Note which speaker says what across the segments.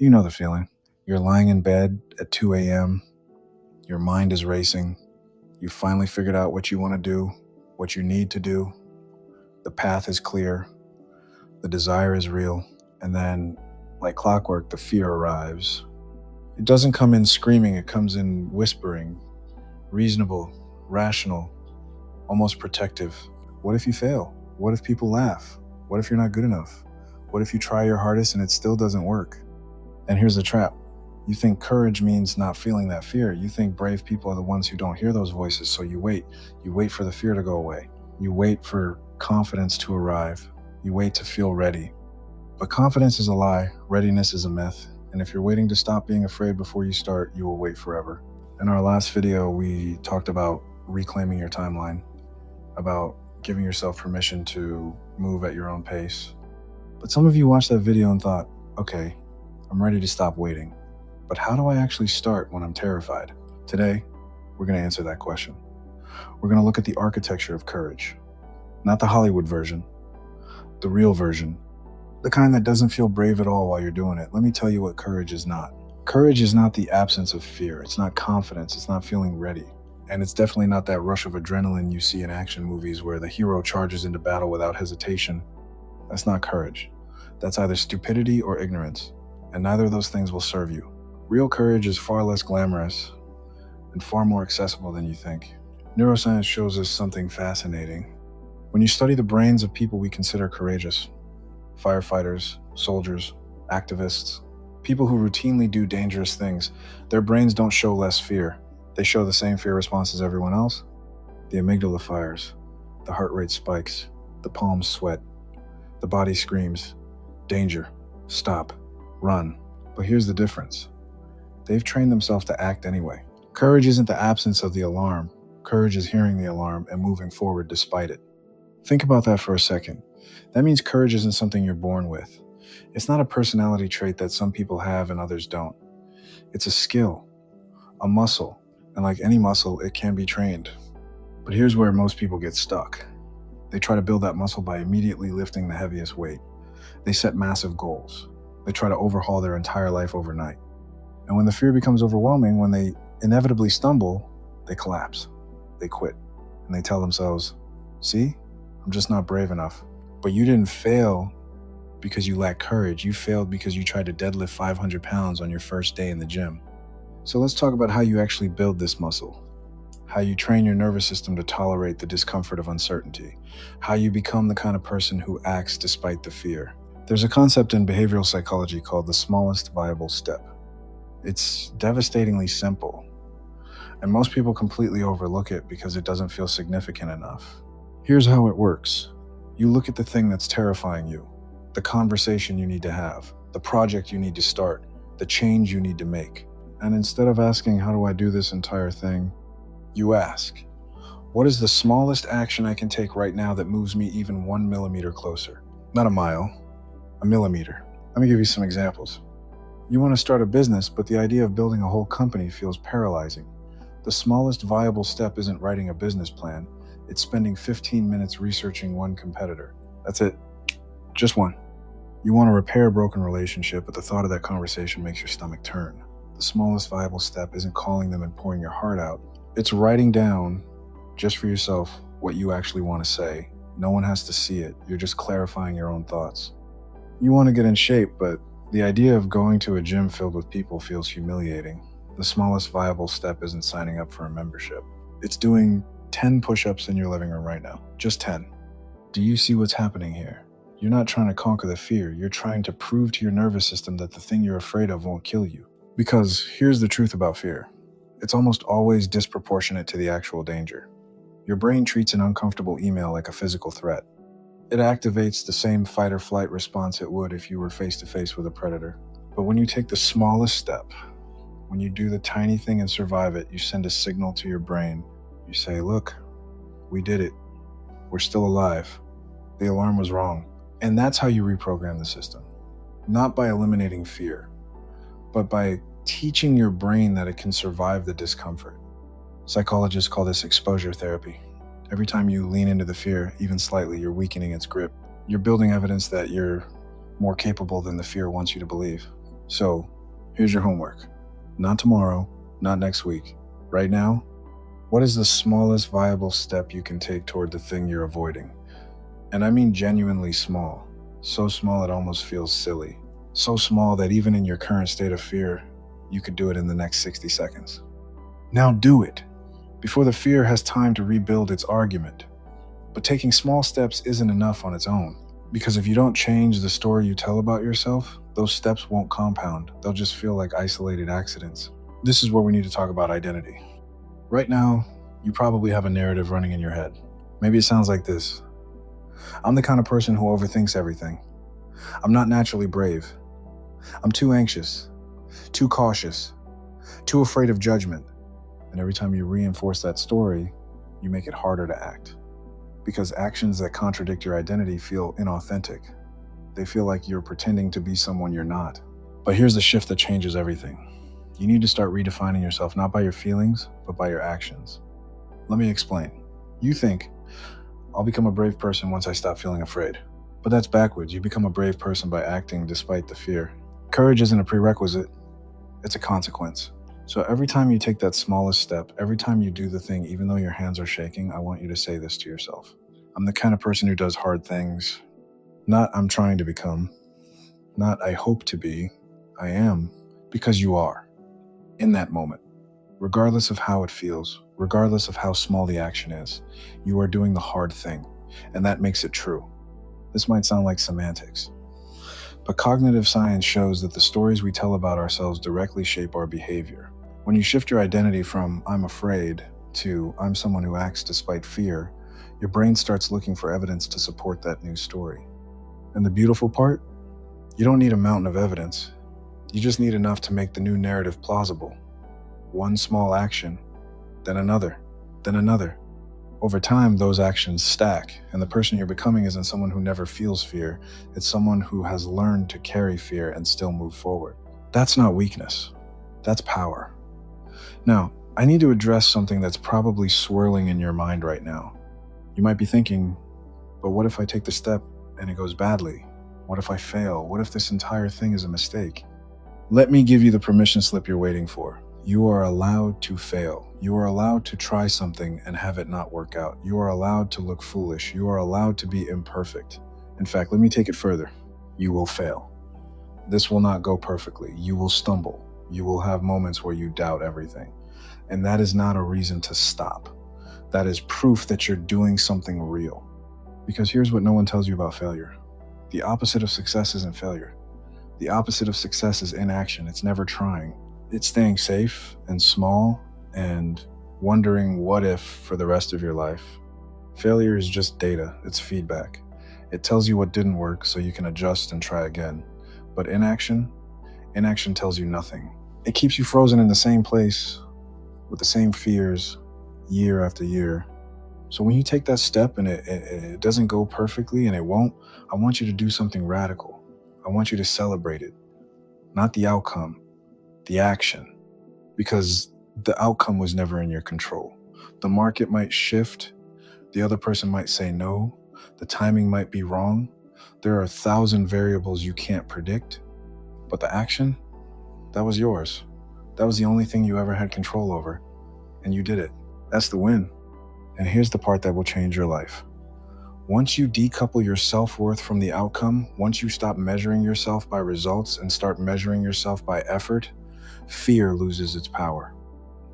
Speaker 1: You know the feeling. You're lying in bed at 2 a.m., your mind is racing, you finally figured out what you want to do, what you need to do, the path is clear, the desire is real, and then, like clockwork, the fear arrives. It doesn't come in screaming, it comes in whispering, reasonable, rational, almost protective. What if you fail? What if people laugh? What if you're not good enough? What if you try your hardest and it still doesn't work? And here's the trap. You think courage means not feeling that fear. You think brave people are the ones who don't hear those voices, so you wait. You wait for the fear to go away. You wait for confidence to arrive. You wait to feel ready. But confidence is a lie, readiness is a myth, and if you're waiting to stop being afraid before you start, you will wait forever. In our last video, we talked about reclaiming your timeline, about giving yourself permission to move at your own pace. But some of you watched that video and thought, okay, I'm ready to stop waiting. But how do I actually start when I'm terrified? Today, we're going to answer that question. We're going to look at the architecture of courage. Not the Hollywood version, the real version. The kind that doesn't feel brave at all while you're doing it. Let me tell you what courage is not. Courage is not the absence of fear. It's not confidence. It's not feeling ready. And it's definitely not that rush of adrenaline you see in action movies where the hero charges into battle without hesitation. That's not courage. That's either stupidity or ignorance. And neither of those things will serve you. Real courage is far less glamorous and far more accessible than you think. Neuroscience shows us something fascinating. When you study the brains of people we consider courageous, firefighters, soldiers, activists, people who routinely do dangerous things, their brains don't show less fear. They show the same fear response as everyone else. The amygdala fires, the heart rate spikes, the palms sweat, the body screams, danger, stop, run. But here's the difference. They've trained themselves to act anyway. Courage isn't the absence of the alarm. Courage is hearing the alarm and moving forward despite it. Think about that for a second. That means courage isn't something you're born with. It's not a personality trait that some people have and others don't. It's a skill, a muscle, and like any muscle, it can be trained. But here's where most people get stuck. They try to build that muscle by immediately lifting the heaviest weight. They set massive goals. They try to overhaul their entire life overnight. And when the fear becomes overwhelming, when they inevitably stumble, they collapse, they quit, and they tell themselves, see, I'm just not brave enough. But you didn't fail because you lack courage. You failed because you tried to deadlift 500 pounds on your first day in the gym. So let's talk about how you actually build this muscle, how you train your nervous system to tolerate the discomfort of uncertainty, how you become the kind of person who acts despite the fear. There's a concept in behavioral psychology called the smallest viable step. It's devastatingly simple, and most people completely overlook it because it doesn't feel significant enough. Here's how it works. You look at the thing that's terrifying you, the conversation you need to have, the project you need to start, the change you need to make. And instead of asking, how do I do this entire thing? You ask, what is the smallest action I can take right now that moves me even 1 millimeter closer? Not a mile, a millimeter. Let me give you some examples. You want to start a business, but the idea of building a whole company feels paralyzing. The smallest viable step isn't writing a business plan. It's spending 15 minutes researching one competitor. That's it. Just one. You want to repair a broken relationship, but the thought of that conversation makes your stomach turn. The smallest viable step isn't calling them and pouring your heart out. It's writing down, just for yourself, what you actually want to say. No one has to see it. You're just clarifying your own thoughts. You want to get in shape, but the idea of going to a gym filled with people feels humiliating. The smallest viable step isn't signing up for a membership. It's doing 10 push-ups in your living room right now. Just 10. Do you see what's happening here? You're not trying to conquer the fear. You're trying to prove to your nervous system that the thing you're afraid of won't kill you. Because here's the truth about fear. It's almost always disproportionate to the actual danger. Your brain treats an uncomfortable email like a physical threat. It activates the same fight or flight response it would if you were face to face with a predator. But when you take the smallest step, when you do the tiny thing and survive it, you send a signal to your brain. You say, look, we did it. We're still alive. The alarm was wrong. And that's how you reprogram the system. Not by eliminating fear, but by teaching your brain that it can survive the discomfort. Psychologists call this exposure therapy. Every time you lean into the fear, even slightly, you're weakening its grip. You're building evidence that you're more capable than the fear wants you to believe. So, here's your homework. Not tomorrow, not next week. Right now, what is the smallest viable step you can take toward the thing you're avoiding? And I mean genuinely small. So small it almost feels silly. So small that even in your current state of fear, you could do it in the next 60 seconds. Now do it, before the fear has time to rebuild its argument. But taking small steps isn't enough on its own, because if you don't change the story you tell about yourself, those steps won't compound. They'll just feel like isolated accidents. This is where we need to talk about identity. Right now, you probably have a narrative running in your head. Maybe it sounds like this: I'm the kind of person who overthinks everything. I'm not naturally brave. I'm too anxious, too cautious, too afraid of judgment. And every time you reinforce that story, you make it harder to act. Because actions that contradict your identity feel inauthentic. They feel like you're pretending to be someone you're not. But here's the shift that changes everything. You need to start redefining yourself not by your feelings, but by your actions. Let me explain. You think, I'll become a brave person once I stop feeling afraid. But that's backwards. You become a brave person by acting despite the fear. Courage isn't a prerequisite, it's a consequence. So every time you take that smallest step, every time you do the thing, even though your hands are shaking, I want you to say this to yourself. I'm the kind of person who does hard things. Not I'm trying to become. Not I hope to be. I am. Because you are. In that moment. Regardless of how it feels, regardless of how small the action is, you are doing the hard thing. And that makes it true. This might sound like semantics. But cognitive science shows that the stories we tell about ourselves directly shape our behavior. When you shift your identity from I'm afraid to I'm someone who acts despite fear, your brain starts looking for evidence to support that new story. And the beautiful part? You don't need a mountain of evidence. You just need enough to make the new narrative plausible. One small action, then another, then another. Over time, those actions stack, and the person you're becoming isn't someone who never feels fear. It's someone who has learned to carry fear and still move forward. That's not weakness. That's power. Now, I need to address something that's probably swirling in your mind right now. You might be thinking, but what if I take the step and it goes badly? What if I fail? What if this entire thing is a mistake? Let me give you the permission slip you're waiting for. You are allowed to fail. You are allowed to try something and have it not work out. You are allowed to look foolish. You are allowed to be imperfect. In fact, let me take it further. You will fail. This will not go perfectly. You will stumble. You will have moments where you doubt everything. And that is not a reason to stop. That is proof that you're doing something real. Because here's what no one tells you about failure. The opposite of success isn't failure. The opposite of success is inaction. It's never trying. It's staying safe and small and wondering what if for the rest of your life. Failure is just data. It's feedback. It tells you what didn't work so you can adjust and try again. But inaction tells you nothing. It keeps you frozen in the same place with the same fears year after year. So when you take that step and it doesn't go perfectly, and it won't, I want you to do something radical. I want you to celebrate it. Not the outcome, the action. Because the outcome was never in your control. The market might shift. The other person might say no. The timing might be wrong. There are 1,000 variables you can't predict. But the action, that was yours. That was the only thing you ever had control over. And you did it. That's the win. And here's the part that will change your life. Once you decouple your self-worth from the outcome, once you stop measuring yourself by results and start measuring yourself by effort, fear loses its power.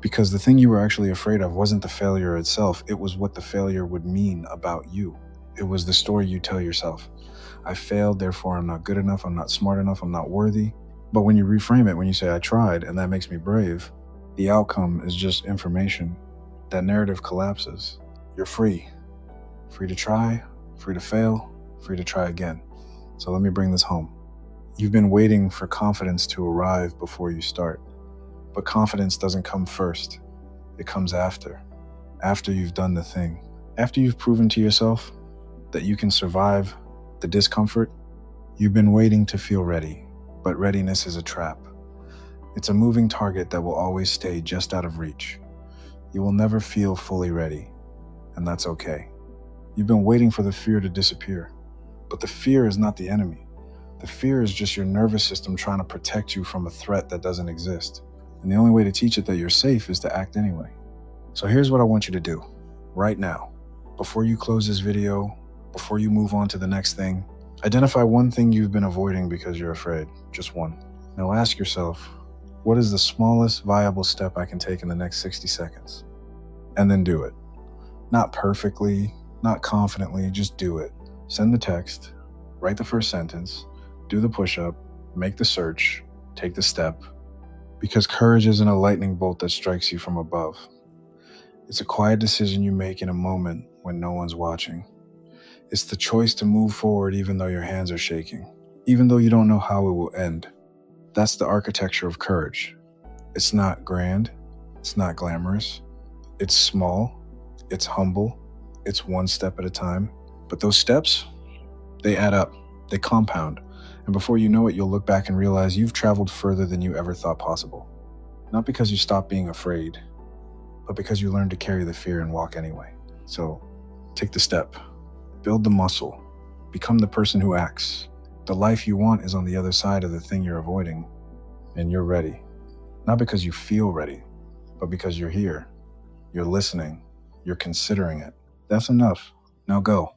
Speaker 1: Because the thing you were actually afraid of wasn't the failure itself, it was what the failure would mean about you. It was the story you tell yourself. I failed, therefore I'm not good enough, I'm not smart enough, I'm not worthy. But when you reframe it, when you say I tried and that makes me brave, the outcome is just information. That narrative collapses. You're free. Free to try, free to fail, free to try again. So let me bring this home. You've been waiting for confidence to arrive before you start. But confidence doesn't come first. It comes after you've done the thing. After you've proven to yourself that you can survive the discomfort, you've been waiting to feel ready. But readiness is a trap. It's a moving target that will always stay just out of reach. You will never feel fully ready, and that's okay. You've been waiting for the fear to disappear. But the fear is not the enemy. The fear is just your nervous system trying to protect you from a threat that doesn't exist. And the only way to teach it that you're safe is to act anyway. So here's what I want you to do right now. Before you close this video, before you move on to the next thing, identify one thing you've been avoiding because you're afraid. Just one. Now ask yourself, what is the smallest viable step I can take in the next 60 seconds? And then do it. Not perfectly, not confidently, just do it. Send the text, write the first sentence, do the push-up, make the search, take the step. Because courage isn't a lightning bolt that strikes you from above. It's a quiet decision you make in a moment when no one's watching. It's the choice to move forward even though your hands are shaking, even though you don't know how it will end. That's the architecture of courage. It's not grand, it's not glamorous, it's small, it's humble, it's one step at a time. But those steps, they add up, they compound. And before you know it, you'll look back and realize you've traveled further than you ever thought possible. Not because you stopped being afraid, but because you learned to carry the fear and walk anyway. So take the step, build the muscle, become the person who acts. The life you want is on the other side of the thing you're avoiding, and you're ready. Not because you feel ready, but because you're here, you're listening, you're considering it. That's enough. Now go.